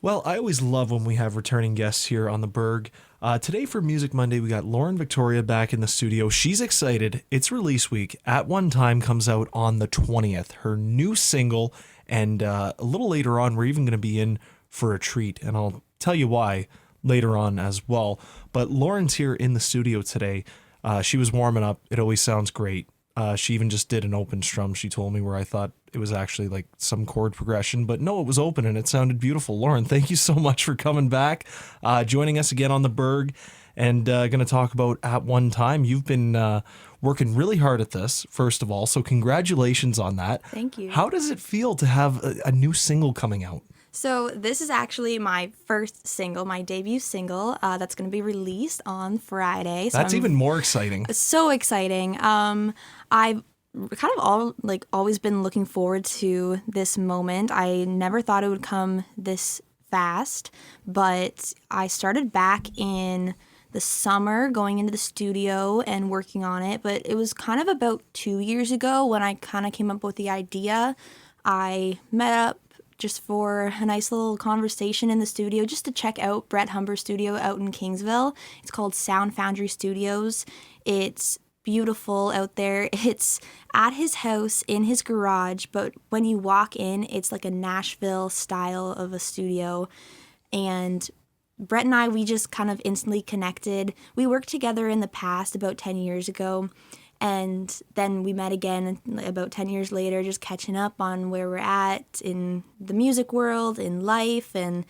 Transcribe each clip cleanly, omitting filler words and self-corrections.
Well, I always love when we have returning guests here on the Berg. Today for Music Monday, we got Lauren Victoria back in the studio. She's excited. It's release week. At One Time comes out on the 20th. Her new single, and a little later on, we're even going to be in for a treat, and I'll tell you why later on as well. But Lauren's here in the studio today. She was warming up. It always sounds great. She even just did an open strum, she told me, where I thought it was actually like some chord progression, but no, it was open and it sounded beautiful. Lauren, thank you so much for coming back, joining us again on the Berg, and going to talk about At One Time. You've been working really hard at this, first of all, so congratulations on that. Thank you. How does it feel to have a new single coming out? So this is actually my first single, my debut single, that's going to be released on Friday. So That's even more exciting. So exciting. I've kind of always been looking forward to this moment. I never thought it would come this fast, but I started back in the summer going into the studio and working on it. But it was kind of about 2 years ago when I kind of came up with the idea. I met up just for a nice little conversation in the studio, just to check out Brett Humber's studio out in Kingsville. It's called Sound Foundry Studios. It's beautiful out there. It's at his house in his garage, but when you walk in, it's like a Nashville style of a studio. And Brett and I, we just kind of instantly connected. We worked together in the past about 10 years ago. And then we met again about 10 years later, just catching up on where we're at in the music world, in life. And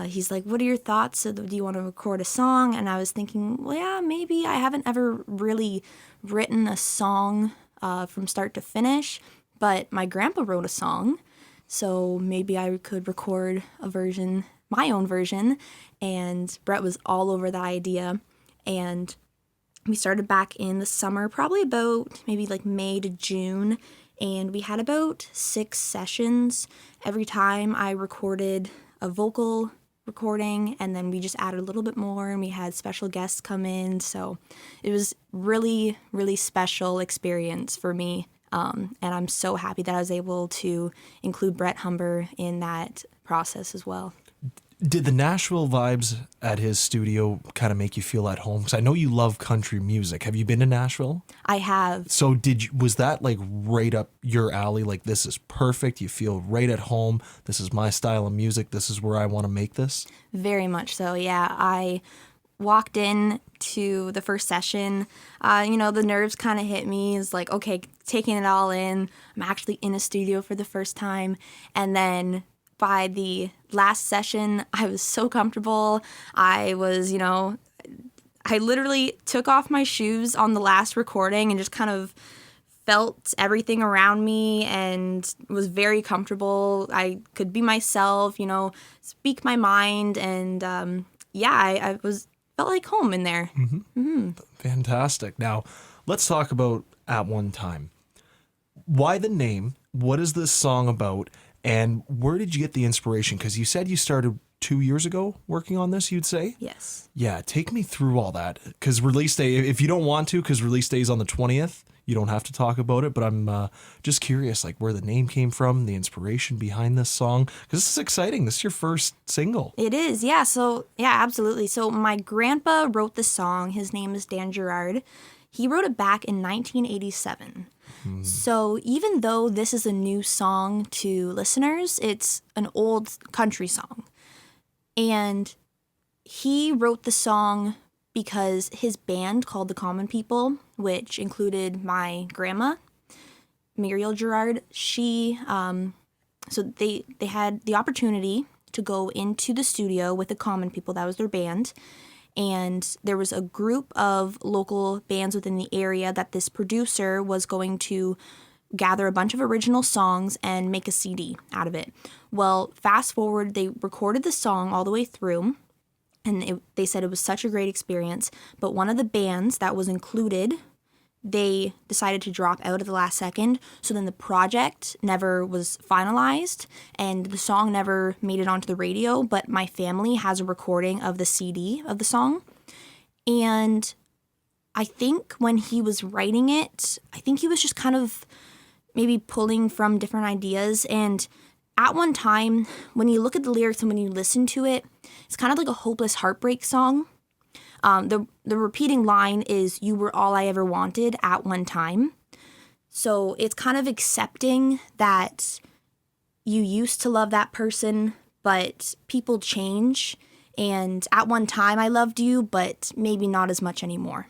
he's like, what are your thoughts? So do you want to record a song? And I was thinking, well, yeah, maybe. I haven't ever really written a song from start to finish, but my grandpa wrote a song. So maybe I could record a version, my own version. And Brett was all over the idea. And we started back in the summer, probably about maybe like May to June, and we had about 6 sessions. Every time I recorded a vocal recording, and then we just added a little bit more, and we had special guests come in. So it was really, really special experience for me, and I'm so happy that I was able to include Brett Humber in that process as well. Did the Nashville vibes at his studio kind of make you feel at home? Because I know you love country music. Have you been to Nashville? I have. So was that like right up your alley? Like, this is perfect. You feel right at home. This is my style of music. This is where I want to make this? Very much so, yeah. I walked in to the first session. The nerves kind of hit me. It's like, okay, taking it all in. I'm actually in a studio for the first time. And then by the last session, I was so comfortable. I was, I literally took off my shoes on the last recording and just kind of felt everything around me and was very comfortable. I could be myself, speak my mind, and I felt like home in there. Mm-hmm. Mm-hmm. Fantastic. Now, let's talk about At One Time. Why the name? What is this song about? And where did you get the inspiration? Because you said you started 2 years ago working on this, you'd say? Yes. Yeah, take me through all that. Because release day, if you don't want to, because release day is on the 20th, you don't have to talk about it. But I'm just curious, like, where the name came from, the inspiration behind this song. Because this is exciting. This is your first single. It is, yeah. So, yeah, absolutely. So my grandpa wrote the song. His name is Dan Gerard. He wrote it back in 1987. So even though this is a new song to listeners, it's an old country song. And he wrote the song because his band called The Common People, which included my grandma, Muriel Gerard, so they had the opportunity to go into the studio with The Common People. That was their band. And there was a group of local bands within the area that this producer was going to gather a bunch of original songs and make a CD out of it. Well, fast forward, they recorded the song all the way through, and they said it was such a great experience. But one of the bands that was included, they decided to drop out at the last second, so then the project never was finalized, and the song never made it onto the radio, but my family has a recording of the CD of the song. And I think when he was writing it, I think he was just kind of maybe pulling from different ideas, and At One Time, when you look at the lyrics and when you listen to it, it's kind of like a hopeless heartbreak song. The repeating line is, "You were all I ever wanted at one time." So it's kind of accepting that you used to love that person, but people change. And at one time I loved you, but maybe not as much anymore.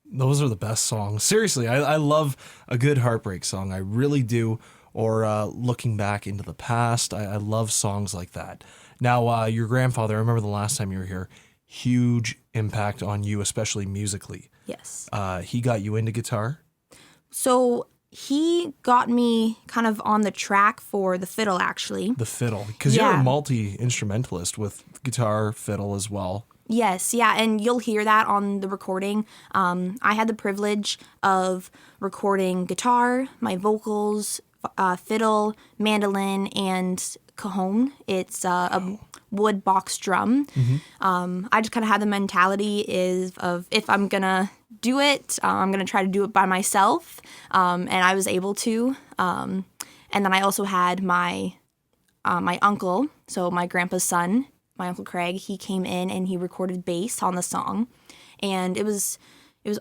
Those are the best songs. Seriously, I love a good heartbreak song. I really do. Or looking back into the past. I love songs like that. Now, your grandfather, I remember the last time you were here, huge impact on you, especially musically. Yes. He got you into guitar? So he got me kind of on the track for the fiddle, actually. The fiddle. Because you're a multi-instrumentalist with guitar, fiddle as well. Yes, yeah, and you'll hear that on the recording. I had the privilege of recording guitar, my vocals, fiddle, mandolin, and cajon. It's a wood box drum. I just kind of had the mentality of if I'm gonna do it, I'm gonna try to do it by myself, and I was able to. And then I also had my uncle, so my grandpa's son, my Uncle Craig. He came in and he recorded bass on the song, and it was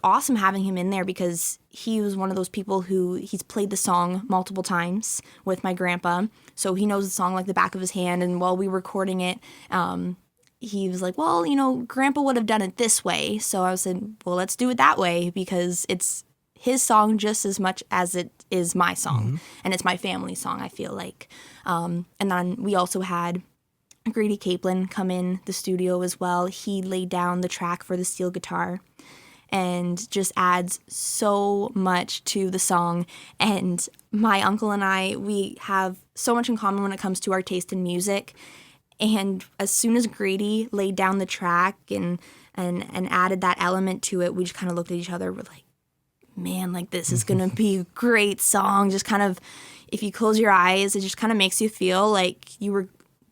awesome having him in there because he was one of those people who he's played the song multiple times with my grandpa, so he knows the song like the back of his hand. And while we were recording it, he was like, well, Grandpa would have done it this way. So I said, well, let's do it that way because it's his song just as much as it is my song, and it's my family song, I feel like. And then we also had Grady Capelin come in the studio as well. He laid down the track for the steel guitar and just adds so much to the song. And my uncle and I, we have so much in common when it comes to our taste in music. And as soon as Grady laid down the track and added that element to it, we just kind of looked at each other. We're like, man, like this is going to be a great song. Just kind of, if you close your eyes, it just kind of makes you feel like you were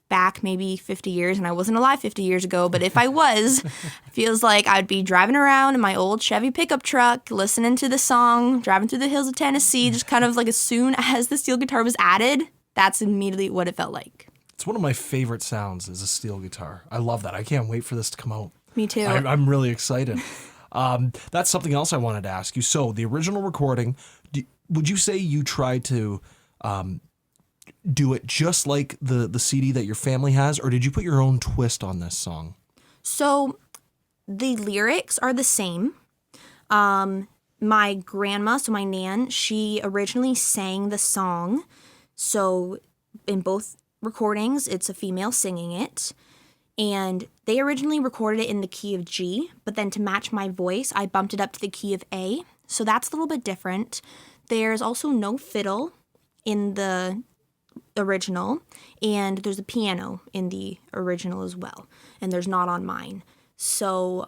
back maybe 50 years, and I wasn't alive 50 years ago, but if I was, it feels like I'd be driving around in my old Chevy pickup truck, listening to the song, driving through the hills of Tennessee, just kind of like as soon as the steel guitar was added, that's immediately what it felt like. It's one of my favorite sounds is a steel guitar. I love that. I can't wait for this to come out. Me too. I'm really excited. That's something else I wanted to ask you. So the original recording, would you say you tried to do it just like the CD that your family has, or did you put your own twist on this song? So the lyrics are the same. My grandma, so my nan, she originally sang the song. So in both recordings, it's a female singing it. And they originally recorded it in the key of G, but then to match my voice, I bumped it up to the key of A. So that's a little bit different. There's also no fiddle in the original, and there's a piano in the original as well, and there's not on mine. So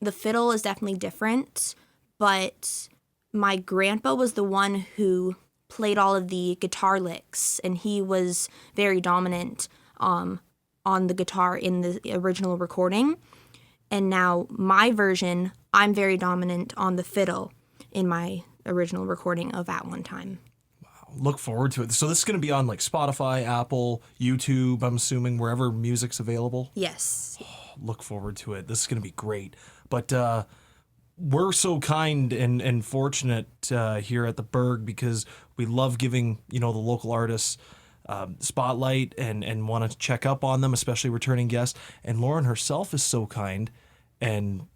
the fiddle is definitely different, but my grandpa was the one who played all of the guitar licks, and he was very dominant on the guitar in the original recording. And now my version, I'm very dominant on the fiddle in my original recording of At One Time. Look forward to it. So this is going to be on like Spotify, Apple, YouTube, I'm assuming, wherever music's available? Yes. Look forward to it. This is going to be great. But we're so kind and fortunate here at the Berg because we love giving, the local artists spotlight and want to check up on them, especially returning guests. And Lauren herself is so kind and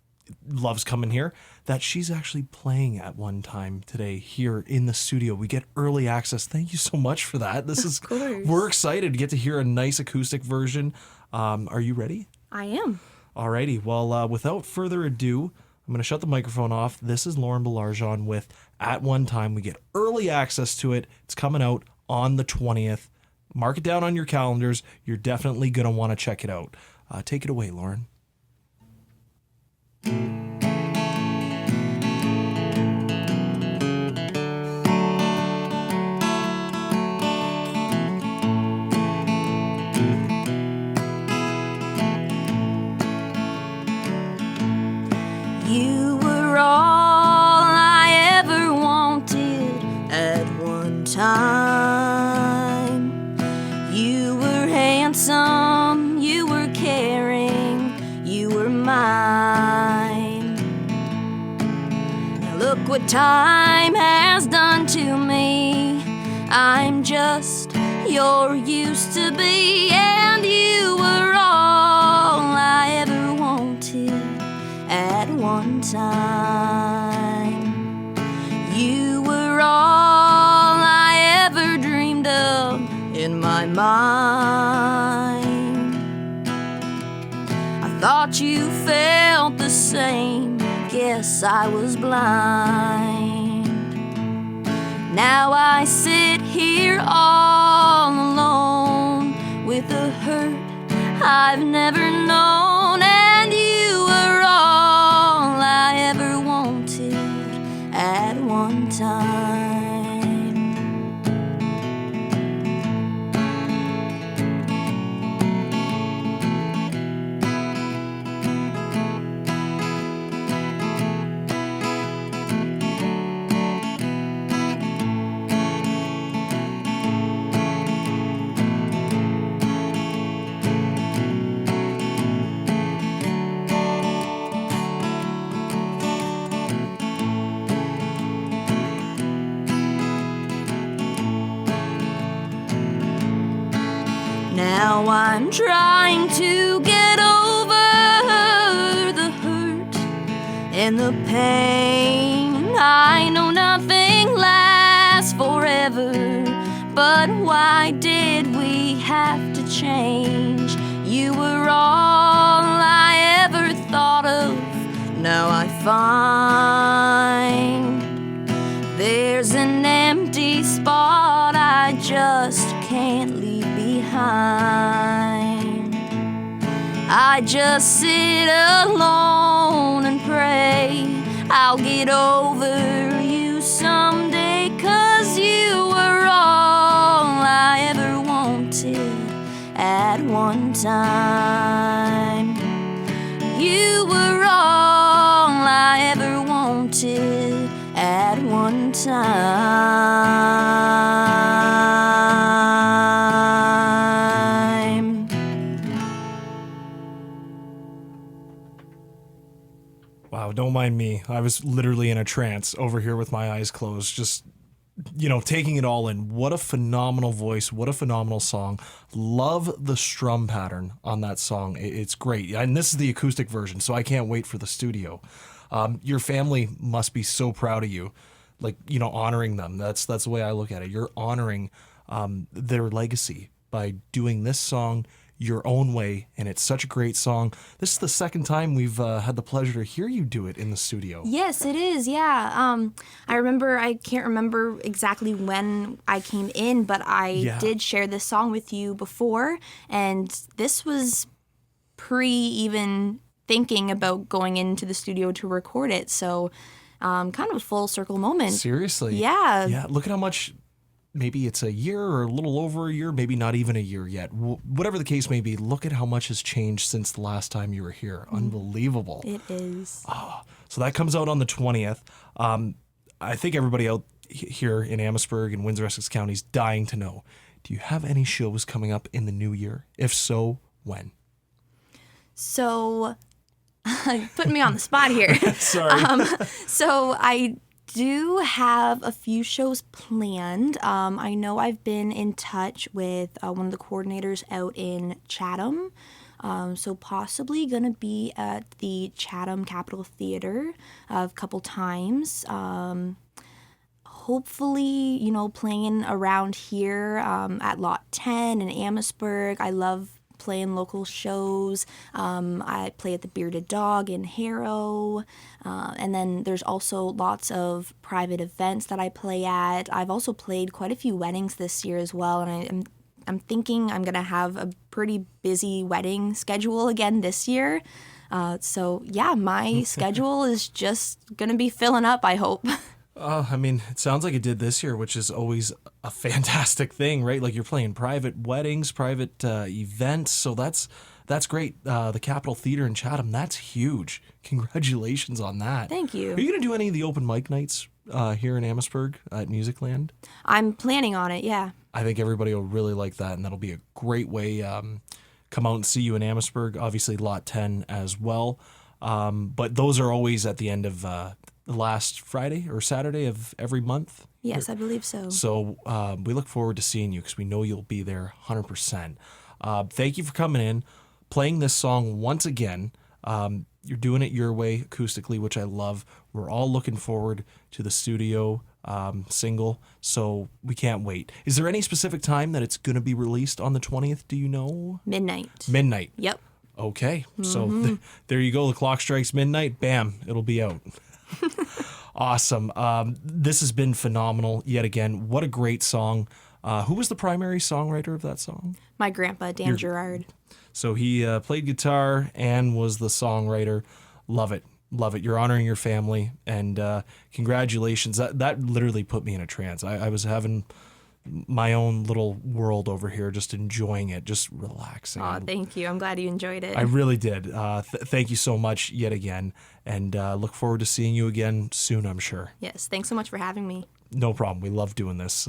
loves coming here that she's actually playing At One Time today here in the studio. We get early access. Thank you so much for that. This is we're excited to get to hear a nice acoustic version. Are you ready? I am. Alrighty. Well, without further ado, I'm going to shut the microphone off. This is Lauren Belarjon with At One Time. We get early access to it. It's coming out on the 20th. Mark it down on your calendars. You're definitely going to want to check it out. Take it away, Lauren. You were all I ever wanted at one time. ransom you were carrying, you were mine. Now look what time has done to me. I'm just your used to be, and you were all I ever wanted at one time. You were all I ever dreamed of in my mind. I thought you felt the same, guess I was blind. Now I sit here all alone with a hurt I've never known, and you were all I ever wanted at one time. Now I'm trying to get over the hurt and the pain. I know nothing lasts forever, but why did we have to change? You were all I ever thought of. Now I find there's an empty spot I just can't leave behind. I just sit alone and pray I'll get over you someday, 'cause you were all I ever wanted at one time. You were all I ever wanted at one time. Wow, don't mind me. I was literally in a trance over here with my eyes closed, just, taking it all in. What a phenomenal voice. What a phenomenal song. Love the strum pattern on that song. It's great. And this is the acoustic version, so I can't wait for the studio. Your family must be so proud of you, honoring them. That's the way I look at it. You're honoring their legacy by doing this song your own way, and it's such a great song. This is the second time we've had the pleasure to hear you do it in the studio. Yes, it is, yeah. I can't remember exactly when I came in, but I did share this song with you before, and this was even thinking about going into the studio to record it, so kind of a full circle moment. Seriously? Yeah. Yeah, look at how much, maybe it's a year or a little over a year, maybe not even a year yet. Whatever the case may be, look at how much has changed since the last time you were here. Unbelievable. It is. So that comes out on the 20th. I think everybody out here in Amherstburg and Windsor-Essex counties dying to know, do you have any shows coming up in the new year? If so, when? So, putting me on the spot here. Sorry. So I do have a few shows planned. I know I've been in touch with one of the coordinators out in Chatham. So possibly going to be at the Chatham Capitol Theater a couple times. Hopefully, playing around here at Lot 10 in Amherstburg. I love playing local shows. I play at the Bearded Dog in Harrow. And then there's also lots of private events that I play at. I've also played quite a few weddings this year as well, and I'm thinking I'm going to have a pretty busy wedding schedule again this year. So yeah, my schedule is just going to be filling up, I hope. It sounds like it did this year, which is always a fantastic thing, right? Like you're playing private weddings, private events. So that's great. The Capitol Theater in Chatham, that's huge. Congratulations on that. Thank you. Are you going to do any of the open mic nights here in Amherstburg at Musicland? I'm planning on it, yeah. I think everybody will really like that, and that'll be a great way come out and see you in Amherstburg. Obviously, Lot 10 as well. But those are always at the end of the last Friday or Saturday of every month. Yes, I believe so. So we look forward to seeing you because we know you'll be there 100%. Thank you for coming in, playing this song once again. You're doing it your way acoustically, which I love. We're all looking forward to the studio single, so we can't wait. Is there any specific time that it's going to be released on the 20th? Do you know? Midnight. Midnight. Yep. Okay, so there you go. The clock strikes midnight. Bam, it'll be out. Awesome. This has been phenomenal yet again. What a great song. Who was the primary songwriter of that song? My grandpa, Dan Gerard. So he played guitar and was the songwriter. Love it. Love it. You're honoring your family, and congratulations. That literally put me in a trance. I was having my own little world over here, just enjoying it, just relaxing. Aw, thank you. I'm glad you enjoyed it. I really did. Thank you so much yet again, and look forward to seeing you again soon, I'm sure. Yes, thanks so much for having me. No problem. We love doing this.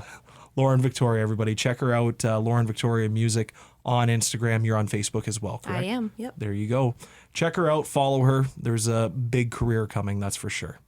Lauren Victoria, everybody. Check her out, Lauren Victoria Music on Instagram. You're on Facebook as well, correct? I am, yep. There you go. Check her out. Follow her. There's a big career coming, that's for sure.